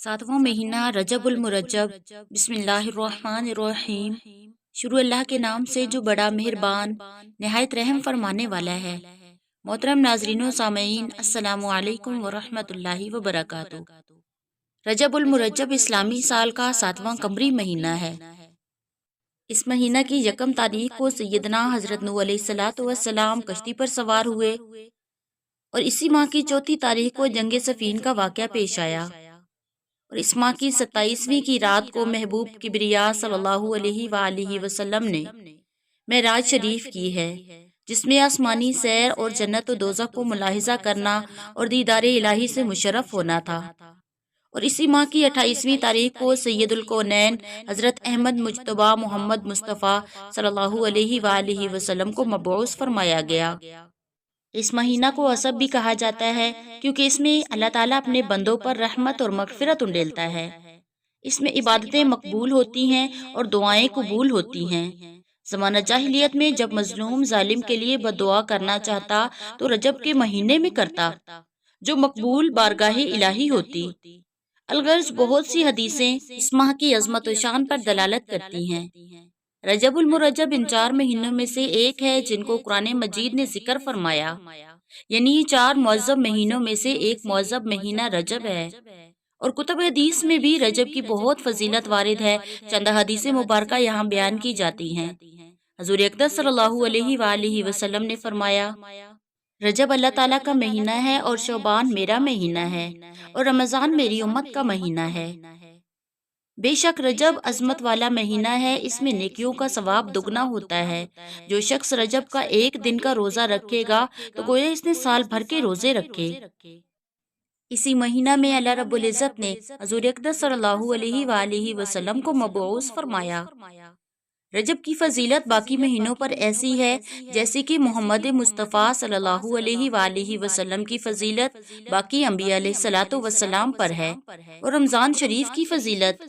सातवां महीना रजब उल मुरज्जब। बिस्मिल्लाहिर्रहमानिर्रहीम। शुरू अल्लाह के नाम से जो बड़ा मेहरबान निहायत रहम फरमाने वाला है। मोहतरम नाजरीन व सामईन, अस्सलामु अलैकुम व रहमतुल्लाहि व बरकातुहू। रजब उल मुरज्जब इस्लामी साल का 7वां कमरी महीना है। इस महीना की यकम तारीख को सैयदना हजरत नूह अलैहिस्सलातु वस्सलाम कश्ती पर सवार हुए और इसी माह की चौथी तारीख को जंग सफीन का वाक़या पेश आया और इस माह की 27वीं की रात को महबूब किबरिया सल्लल्लाहु अलैहि वसल्लम ने मेराज शरीफ की है, जिसमें आसमानी सैर और जन्नत व दोज़ख को मुलाहिजा करना और दीदार इलाही से मुशर्रफ होना था। और इसी माह की 28वीं तारीख को सैयदुल कौनैन हज़रत अहमद मुज्तबा मोहम्मद मुस्तफ़ा सल्लल्लाहु अलैहि वसल्लम को मबऊस फरमाया गया। इस महीना को असब भी कहा जाता है क्योंकि इसमें अल्लाह ताला अपने बंदों पर रहमत और मगफिरत उंडेलता है। इसमें इबादतें मकबूल होती हैं और दुआएं कबूल होती हैं। ज़माना जाहिलियत में जब मजलूम जालिम के लिए बददुआ करना चाहता तो रजब के महीने में करता, जो मकबूल बारगाहे इलाही होती। अलगर्ज बहुत सी हदीसें इस माह की अजमत व शान पर दलालत करती हैं। रजबुल मुरज्जब इन 4 महीनों में से एक है जिनको कुरान मजीद ने जिक्र फरमाया, यानी 4 मुअज्जब महीनों में से एक मुअज्जब महीना रजब है। और कुतुब हदीस में भी रजब की बहुत फजीलत वारिद है। चंद हदीसें मुबारका यहाँ बयान की जाती हैं। हजूर अक़दस सल्लल्लाहु अलैहि वसल्लम ने फरमाया, रजब अल्लाह ताला का महीना है और शौबान मेरा महीना है और रमज़ान मेरी उम्मत का महीना है। बेशक रजब अजमत वाला महीना है, इसमें नेकियों का सवाब दुगना होता है। जो शख्स रजब का एक दिन का रोज़ा रखेगा तो गोया इसने साल भर के रोज़े रखे। इसी महीना में अल्लाह रब्बुल इज़्ज़त ने हज़ूर अक़दस सल्लल्लाहु अलैहि वसल्लम को मबऊस फरमाया। रजब की फजीलत बाकी महीनों पर ऐसी है जैसे कि मोहम्मद मुस्तफ़ा सल्लल्लाहु अलैहि वसल्लम की फजीलत बाकी अंबिया अलैहिस्सलातु वस्सलाम पर है। और रमज़ान शरीफ की फजीलत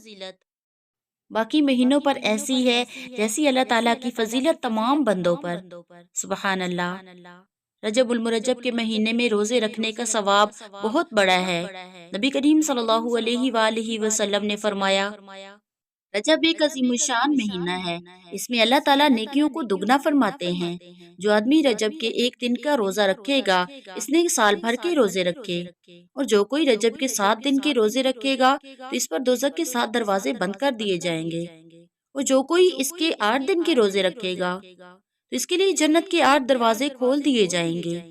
बाकी महीनों पर ऐसी है जैसी अल्लाह ताला की फजीलत तमाम बंदों पर। सुबहान अल्लाह। रजब उल मुरज्जब के महीने में रोजे रखने का सवाब बहुत बड़ा है। नबी करीम सल्लल्लाहु अलैहि वसल्लम ने फरमाया, रजब एक अज़ीमुश्शान महीना है, इसमें अल्लाह ताला नेकियों को दुगना फरमाते हैं। जो आदमी रजब के एक दिन का रोजा रखेगा इसने साल भर के रोजे रखे। और जो कोई रजब के 7 दिन के रोजे रखेगा तो इस पर दोज़ख के 7 दरवाजे बंद कर दिए जाएंगे। और जो कोई इसके 8 दिन के रोजे रखेगा तो इसके लिए जन्नत के 8 दरवाजे खोल दिए जाएंगे।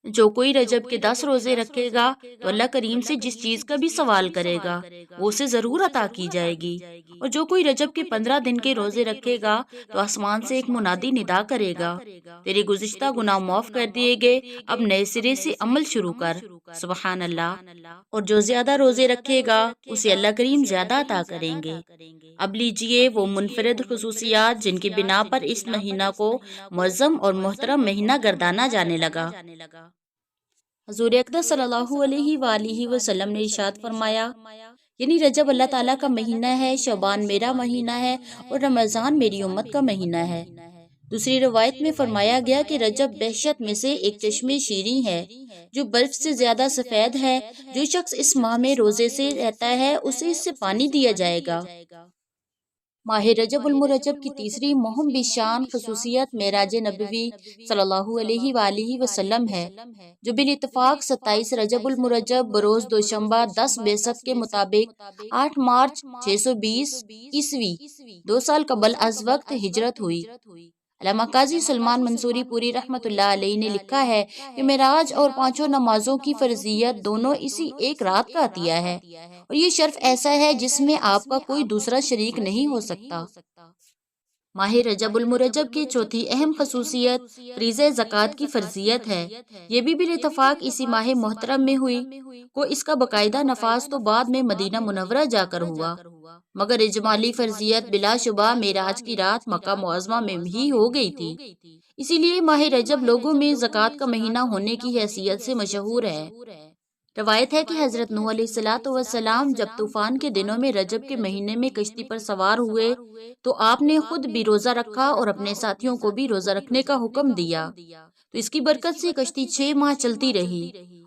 जो कोई रजब के 10 रोजे रखेगा तो अल्लाह करीम से जिस चीज का भी सवाल करेगा वो उसे जरूर अता की जाएगी। और जो कोई रजब के 15 दिन के रोजे रखेगा तो आसमान से एक मुनादी निदा करेगा, तेरे गुज़िश्ता गुनाह माफ कर दिए गए, अब नए सिरे से अमल शुरू कर। सुबहान अल्लाह। और जो ज्यादा रोजे रखेगा उसे अल्लाह करीम ज्यादा अता करेंगे। अब लीजिए वो मुनफरिद खुसूसियात जिनकी बिना पर इस महीना को मुअज़्ज़म और मोहतरम महीना गर्दाना जाने लगा। हज़ूर अक़दस सल्लल्लाहु अलैहि वसल्लम ने इरशाद फरमाया, यानी रजब अल्लाह ताला का महीना है, शबान मेरा महीना है और रमज़ान मेरी उम्मत का महीना है। दूसरी रवायत में फरमाया गया कि रजब बहशत में से एक चश्मे शीरी है जो बर्फ से ज्यादा सफेद है। जो शख्स इस माह में रोजे से रहता है उसे इससे पानी दिया जाएगा। माह रजब उल मुरज्जब की तीसरी मुहम बिशान खसूसियत मेराज नबवी सल्लल्लाहु अलैहि वसल्लम है, जो बिल इत्तफाक 27 रजब उल मुरज्जब बरोज दोशंबा 10 बेसत के मुताबिक 8 मार्च 620 ईस्वी 2 साल कबल अज वक्त हिजरत हुई। अल्लामा काजी सलमान मंसूरी पूरी रहमतुल्लाह अलैहि ने लिखा है कि मेराज और 5 नमाजों की फर्जियत दोनों इसी एक रात का अतिया है और ये शर्फ ऐसा है जिसमें आपका कोई दूसरा शरीक नहीं हो सकता। माह रजब उल मुरज्जब की चौथी अहम खसूसियत फ्रीज़े ज़कात की फर्जियत है। ये भी बिल इत्तफाक इसी माह मोहतरम में हुई को इसका बाकायदा नफाज तो बाद में मदीना मुनव्वरा जाकर हुआ, मगर इजमाली फर्जियत बिलाशुबा मेराज की रात मक्का मुअज़्ज़मा में ही हो गई थी। इसीलिए माह रजब लोगों में ज़कात का महीना होने की हैसियत से मशहूर है। रवायत है कि हजरत नूह अलैहिस्सलातु वस्सलाम जब तूफान के दिनों में रजब के महीने में कश्ती पर सवार हुए तो आपने खुद भी रोजा रखा और अपने साथियों को भी रोजा रखने का हुक्म दिया। तो इसकी बरकत से कश्ती 6 माह चलती रही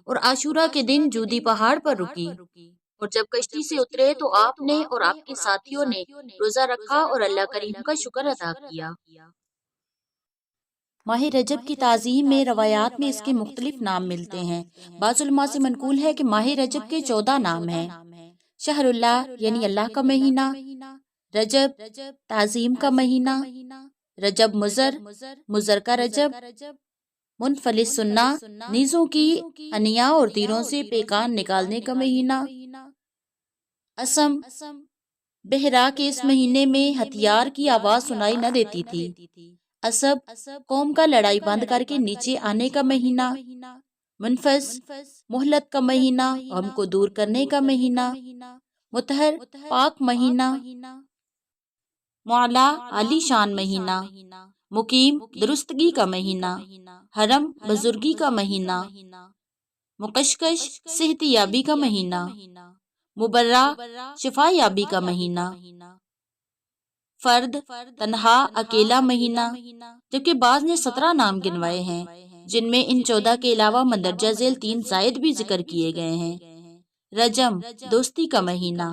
और आशूरा के दिन जूदी पहाड़ पर रुकी। اور جب کشتی سے اترے تو آپ نے اور آپ کے ساتھیوں نے روزہ رکھا اور اللہ کریم کا شکر ادا کیا۔ ماہ رجب کی تعظیم میں روایات میں اس کے مختلف نام ملتے ہیں۔ بعض علماء سے منقول ہے کہ ماہ رجب کے 14 نام ہیں۔ شہر اللہ یعنی اللہ کا مہینہ، رجب تعظیم کا مہینہ، رجب مضر مضر کا رجب، منفلس سنہ نیزوں کی انیا اور تیروں سے پیکان نکالنے کا مہینہ، اسم بہرا کے اس مہینے میں ہتھیار کی آواز سنائی نہ دیتی تھی، اسب قوم کا لڑائی بند کر کے نیچے آنے کا مہینہ، منفس مہلت کا مہینہ غم کو دور کرنے کا مہینہ، مطہر پاک مہینہ، معلا عالی شان مہینہ، مقیم درستگی کا مہینہ، حرم بزرگی کا مہینہ، مقشقش صحت یابی کا مہینہ، مبرہ شفا یابی کا مہینہ، فرد تنہا اکیلا مہینہ، جبکہ بعض نے 17 نام گنوائے ہیں جن میں ان 14 کے علاوہ مندرجہ ذیل 3 زائد بھی ذکر کیے گئے ہیں۔ رجم دوستی کا مہینہ،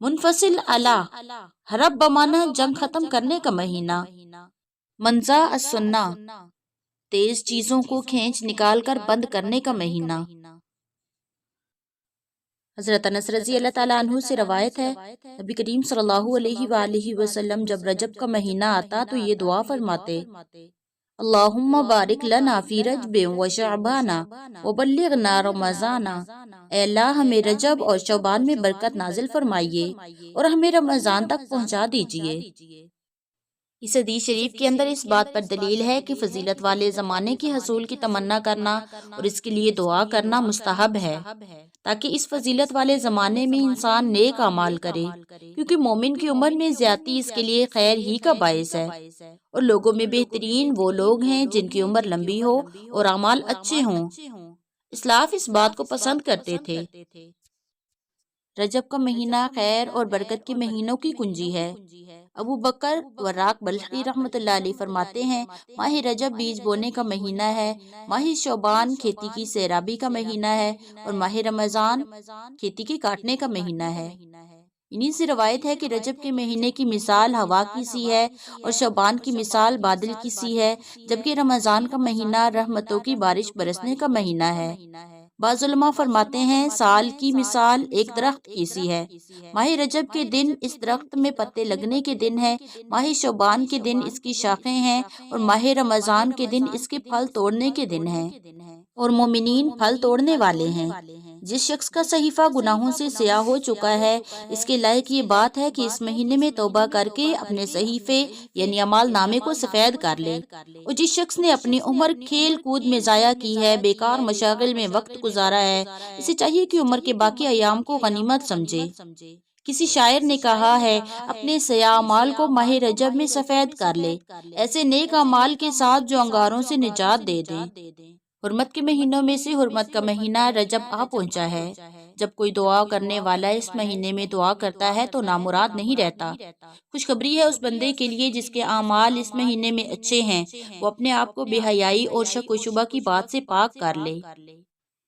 منفصل علا حرب بمانا جنگ ختم کرنے کا مہینہ، منزا السنہ تیز چیزوں کو کھینچ نکال کر بند کرنے کا مہینہ۔ حضرت انس رضی اللہ تعالیٰ عنہ سے روایت ہے، نبی کریم صلی اللہ علیہ وآلہ وسلم جب رجب کا مہینہ آتا تو یہ دعا فرماتے، اللہم بارک لنا فی رجب و شعبان وبلغنا رمضان، اے اللہ ہمیں رجب اور شعبان میں برکت نازل فرمائیے اور ہمیں رمضان تک پہنچا دیجیے۔ اس حدیث شریف کے اندر اس بات پر دلیل ہے کہ فضیلت والے زمانے کے حصول کی تمنا کرنا اور اس کے لیے دعا کرنا مستحب ہے، تاکہ اس فضیلت والے زمانے میں انسان نیک اعمال کرے، کیونکہ مومن کی عمر میں زیادتی اس کے لیے خیر ہی کا باعث ہے، اور لوگوں میں بہترین وہ لوگ ہیں جن کی عمر لمبی ہو اور اعمال اچھے ہوں۔ اسلاف اس بات کو پسند کرتے تھے۔ رجب کا مہینہ خیر اور برکت کے مہینوں کی کنجی ہے۔ ابو بکر وراق بلخی رحمۃ اللہ علیہ فرماتے ہیں، ماہ رجب بیج بونے کا مہینہ ہے، ماہ شعبان کھیتی کی سیرابی کا مہینہ ہے، اور ماہ رمضان کھیتی کے کاٹنے کا مہینہ ہے۔ انہی سے روایت ہے کہ رجب کے مہینے کی مثال ہوا کی سی ہے اور شعبان کی مثال بادل کی سی ہے، جبکہ رمضان کا مہینہ رحمتوں کی بارش برسنے کا مہینہ ہے۔ بعض علماء فرماتے ہیں سال کی مثال ایک درخت کی سی ہے، ماہ رجب کے دن اس درخت میں پتے لگنے کے دن ہے، ماہ شعبان کے دن اس کی شاخیں ہیں، اور ماہ رمضان کے دن اس کے پھل توڑنے کے دن ہیں، اور مومنین پھل توڑنے والے ہیں۔ جس شخص کا صحیفہ گناہوں سے سیاہ ہو چکا ہے، اس کے لائق یہ بات ہے کہ اس مہینے میں توبہ کر کے اپنے صحیفے یعنی اعمال نامے کو سفید کر لے، اور جس شخص نے اپنی عمر کھیل کود میں ضائع کی ہے، بیکار مشاغل میں وقت گزارا ہے، اسے چاہیے کہ عمر کے باقی ایام کو غنیمت سمجھے۔ کسی شاعر نے کہا ہے، اپنے سیاہ اعمال کو ماہ رجب میں سفید کر لے، ایسے نیک اعمال کے ساتھ جو انگاروں سے نجات دے دیں۔ حرمت کے مہینوں میں سے حرمت کا مہینہ رجب آ پہنچا ہے۔ جب کوئی دعا کرنے والا اس مہینے میں دعا کرتا ہے تو نامراد نہیں رہتا۔ خوشخبری ہے اس بندے کے لیے جس کے اعمال اس مہینے میں اچھے ہیں، وہ اپنے آپ کو بے حیائی اور شک و شبہ کی بات سے پاک کر لے۔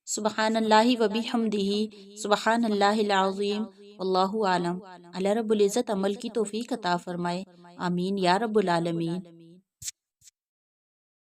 سبحان اللہ و بحمدہ، سبحان اللہ العظیم، واللہ اعلم۔ اللہ رب العزت عمل کی توفیق عطا فرمائے، آمین یا رب العالمین۔